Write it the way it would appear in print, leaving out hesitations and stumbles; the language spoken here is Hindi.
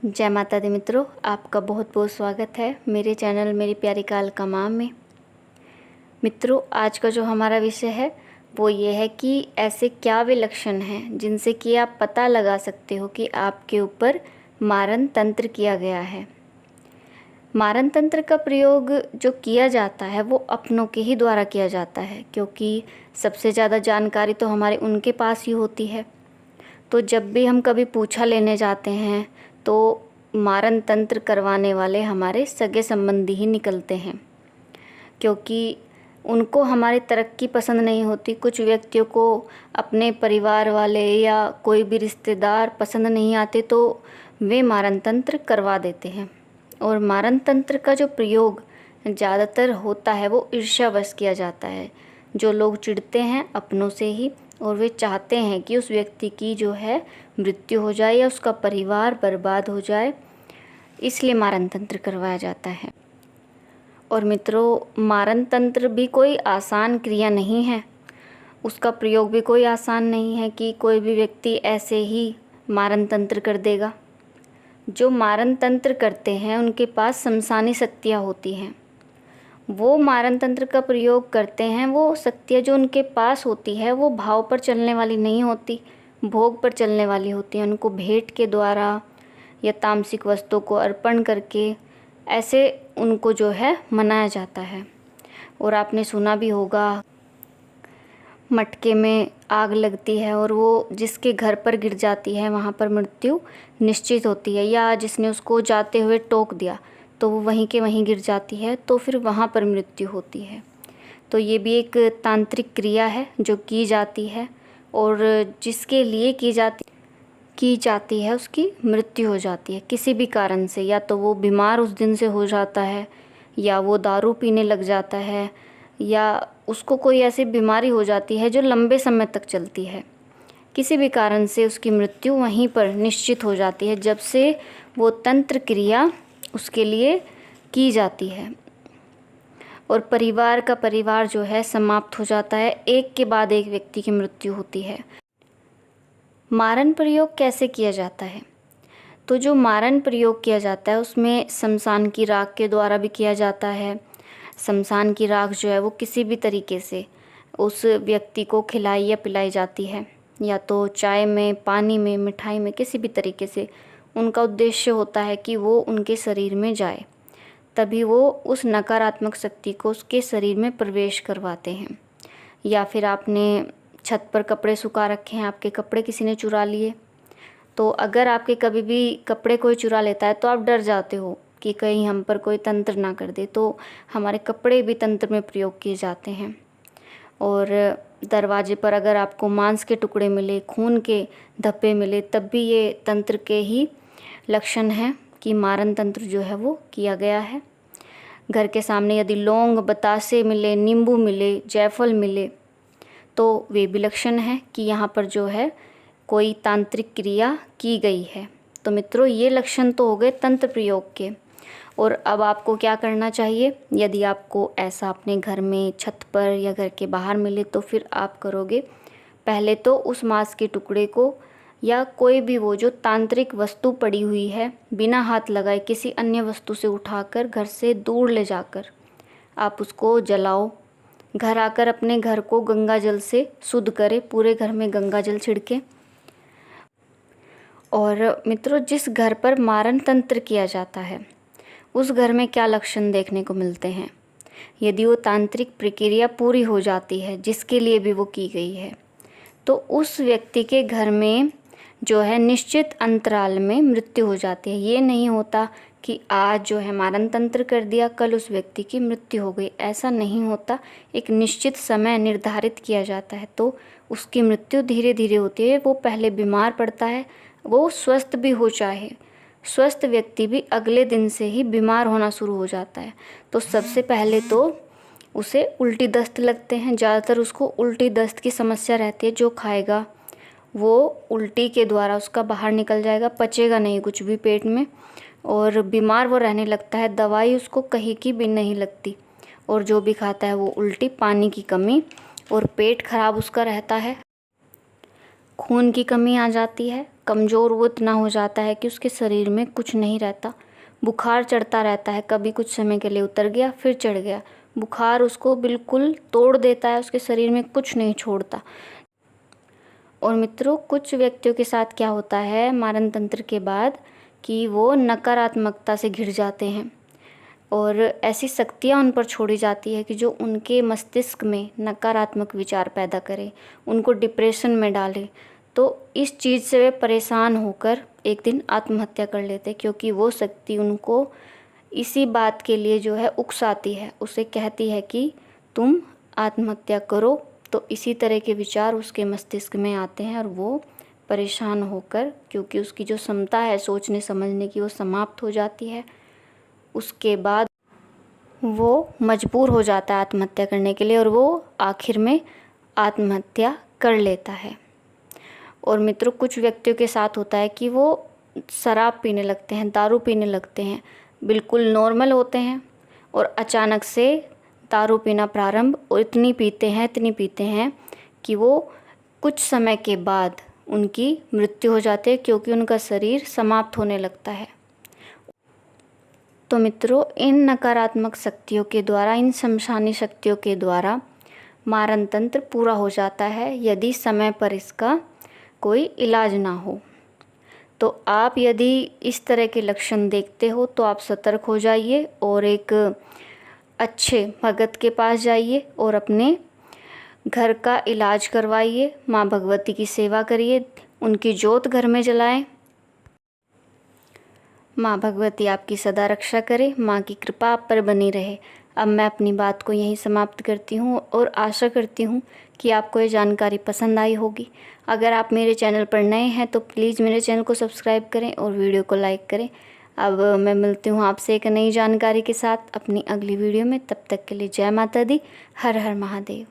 जय माता दी मित्रों, आपका बहुत बहुत स्वागत है मेरे चैनल मेरी प्यारी कालका माँ में। मित्रों, आज का जो हमारा विषय है वो ये है कि ऐसे क्या वे लक्षण हैं जिनसे कि आप पता लगा सकते हो कि आपके ऊपर मारण तंत्र किया गया है। मारण तंत्र का प्रयोग जो किया जाता है वो अपनों के ही द्वारा किया जाता है, क्योंकि सबसे ज़्यादा जानकारी तो हमारे उनके पास ही होती है। तो जब भी हम कभी पूछा लेने जाते हैं तो मारण तंत्र करवाने वाले हमारे सगे संबंधी ही निकलते हैं, क्योंकि उनको हमारी तरक्की पसंद नहीं होती। कुछ व्यक्तियों को अपने परिवार वाले या कोई भी रिश्तेदार पसंद नहीं आते तो वे मारण तंत्र करवा देते हैं। और मारण तंत्र का जो प्रयोग ज़्यादातर होता है वो ईर्ष्यावश किया जाता है। जो लोग चिढ़ते हैं अपनों से ही और वे चाहते हैं कि उस व्यक्ति की जो है मृत्यु हो जाए या उसका परिवार बर्बाद हो जाए, इसलिए मारण तंत्र करवाया जाता है। और मित्रों, मारण तंत्र भी कोई आसान क्रिया नहीं है, उसका प्रयोग भी कोई आसान नहीं है कि कोई भी व्यक्ति ऐसे ही मारण तंत्र कर देगा। जो मारण तंत्र करते हैं उनके पास शमशानी शक्तियाँ होती हैं। वो मारण तंत्र का प्रयोग करते हैं, वो शक्तियाँ जो उनके पास होती है वो भाव पर चलने वाली नहीं होती, भोग पर चलने वाली होती हैं। उनको भेंट के द्वारा या तामसिक वस्तुओं को अर्पण करके ऐसे उनको जो है मनाया जाता है। और आपने सुना भी होगा, मटके में आग लगती है और वो जिसके घर पर गिर जाती है वहाँ पर मृत्यु निश्चित होती है, या जिसने उसको जाते हुए टोक दिया तो वो वहीं के वहीं गिर जाती है तो फिर वहाँ पर मृत्यु होती है। तो ये भी एक तांत्रिक क्रिया है जो की जाती है, और जिसके लिए की जाती है उसकी मृत्यु हो जाती है किसी भी कारण से। या तो वो बीमार उस दिन से हो जाता है, या वो दारू पीने लग जाता है, या उसको कोई ऐसी बीमारी हो जाती है जो लंबे समय तक चलती है। किसी भी कारण से उसकी मृत्यु वहीं पर निश्चित हो जाती है जब से वो तंत्र क्रिया उसके लिए की जाती है। और परिवार का परिवार जो है समाप्त हो जाता है, एक के बाद एक व्यक्ति की मृत्यु होती है। मारण प्रयोग कैसे किया जाता है? तो जो मारण प्रयोग किया जाता है उसमें शमशान की राख के द्वारा भी किया जाता है। शमशान की राख जो है वो किसी भी तरीके से उस व्यक्ति को खिलाई या पिलाई जाती है, या तो चाय में, पानी में, मिठाई में, किसी भी तरीके से। उनका उद्देश्य होता है कि वो उनके शरीर में जाए, तभी वो उस नकारात्मक शक्ति को उसके शरीर में प्रवेश करवाते हैं। या फिर आपने छत पर कपड़े सुखा रखे हैं, आपके कपड़े किसी ने चुरा लिए, तो अगर आपके कभी भी कपड़े कोई चुरा लेता है तो आप डर जाते हो कि कहीं हम पर कोई तंत्र ना कर दे, तो हमारे कपड़े भी तंत्र में प्रयोग किए जाते हैं। और दरवाजे पर अगर आपको मांस के टुकड़े मिले, खून के धब्बे मिले, तब भी ये तंत्र के ही लक्षण हैं कि मारण तंत्र जो है वो किया गया है। घर के सामने यदि लौंग, बतासे मिले, नींबू मिले, जायफल मिले, तो वे भी लक्षण हैं कि यहाँ पर जो है कोई तांत्रिक क्रिया की गई है। तो मित्रों, ये लक्षण तो हो गए तंत्र प्रयोग के। और अब आपको क्या करना चाहिए? यदि आपको ऐसा अपने घर में, छत पर या घर के बाहर मिले तो फिर आप करोगे, पहले तो उस मांस के टुकड़े को या कोई भी वो जो तांत्रिक वस्तु पड़ी हुई है, बिना हाथ लगाए किसी अन्य वस्तु से उठाकर घर से दूर ले जाकर आप उसको जलाओ। घर आकर अपने घर को गंगा जल से शुद्ध करें, पूरे घर में गंगा जल छिड़के। और मित्रों, जिस घर पर मारण तंत्र किया जाता है उस घर में क्या लक्षण देखने को मिलते हैं? यदि वो तांत्रिक प्रक्रिया पूरी हो जाती है जिसके लिए भी वो की गई है, तो उस व्यक्ति के घर में जो है निश्चित अंतराल में मृत्यु हो जाती है। ये नहीं होता कि आज जो है मारण तंत्र कर दिया, कल उस व्यक्ति की मृत्यु हो गई, ऐसा नहीं होता। एक निश्चित समय निर्धारित किया जाता है तो उसकी मृत्यु धीरे धीरे होती है। वो पहले बीमार पड़ता है, वो स्वस्थ भी हो, चाहे स्वस्थ व्यक्ति भी अगले दिन से ही बीमार होना शुरू हो जाता है। तो सबसे पहले तो उसे उल्टी दस्त लगते हैं, ज़्यादातर उसको उल्टी दस्त की समस्या रहती है। जो खाएगा वो उल्टी के द्वारा उसका बाहर निकल जाएगा, पचेगा नहीं कुछ भी पेट में, और बीमार वो रहने लगता है। दवाई उसको कहीं की भी नहीं लगती, और जो भी खाता है वो उल्टी, पानी की कमी और पेट खराब उसका रहता है। खून की कमी आ जाती है, कमज़ोर वो इतना हो जाता है कि उसके शरीर में कुछ नहीं रहता, बुखार चढ़ता रहता है, कभी कुछ समय के लिए उतर गया फिर चढ़ गया, बुखार उसको बिल्कुल तोड़ देता है, उसके शरीर में कुछ नहीं छोड़ता। और मित्रों, कुछ व्यक्तियों के साथ क्या होता है मारण तंत्र के बाद कि वो नकारात्मकता से घिर जाते हैं और ऐसी शक्तियाँ उन पर छोड़ी जाती है कि जो उनके मस्तिष्क में नकारात्मक विचार पैदा करे, उनको डिप्रेशन में डाले। तो इस चीज़ से वे परेशान होकर एक दिन आत्महत्या कर लेते, क्योंकि वो शक्ति उनको इसी बात के लिए जो है उकसाती है, उसे कहती है कि तुम आत्महत्या करो। तो इसी तरह के विचार उसके मस्तिष्क में आते हैं और वो परेशान होकर, क्योंकि उसकी जो क्षमता है सोचने समझने की वो समाप्त हो जाती है, उसके बाद वो मजबूर हो जाता है आत्महत्या करने के लिए और वो आखिर में आत्महत्या कर लेता है। और मित्रों, कुछ व्यक्तियों के साथ होता है कि वो शराब पीने लगते हैं, दारू पीने लगते हैं, बिल्कुल नॉर्मल होते हैं और अचानक से दारू पीना प्रारंभ, और इतनी पीते हैं कि वो कुछ समय के बाद उनकी मृत्यु हो जाती है, क्योंकि उनका शरीर समाप्त होने लगता है। तो मित्रों, इन नकारात्मक शक्तियों के द्वारा, इन शमशानी शक्तियों के द्वारा मारण तंत्र पूरा हो जाता है यदि समय पर इसका कोई इलाज ना हो। तो आप यदि इस तरह के लक्षण देखते हो तो आप सतर्क हो जाइए और एक अच्छे भगत के पास जाइए और अपने घर का इलाज करवाइए, माँ भगवती की सेवा करिए, उनकी जोत घर में जलाएं। माँ भगवती आपकी सदा रक्षा करे, माँ की कृपा आप पर बनी रहे। अब मैं अपनी बात को यहीं समाप्त करती हूँ और आशा करती हूँ कि आपको ये जानकारी पसंद आई होगी। अगर आप मेरे चैनल पर नए हैं तो प्लीज़ मेरे चैनल को सब्सक्राइब करें और वीडियो को लाइक करें। अब मैं मिलती हूँ आपसे एक नई जानकारी के साथ अपनी अगली वीडियो में। तब तक के लिए जय माता दी, हर हर महादेव।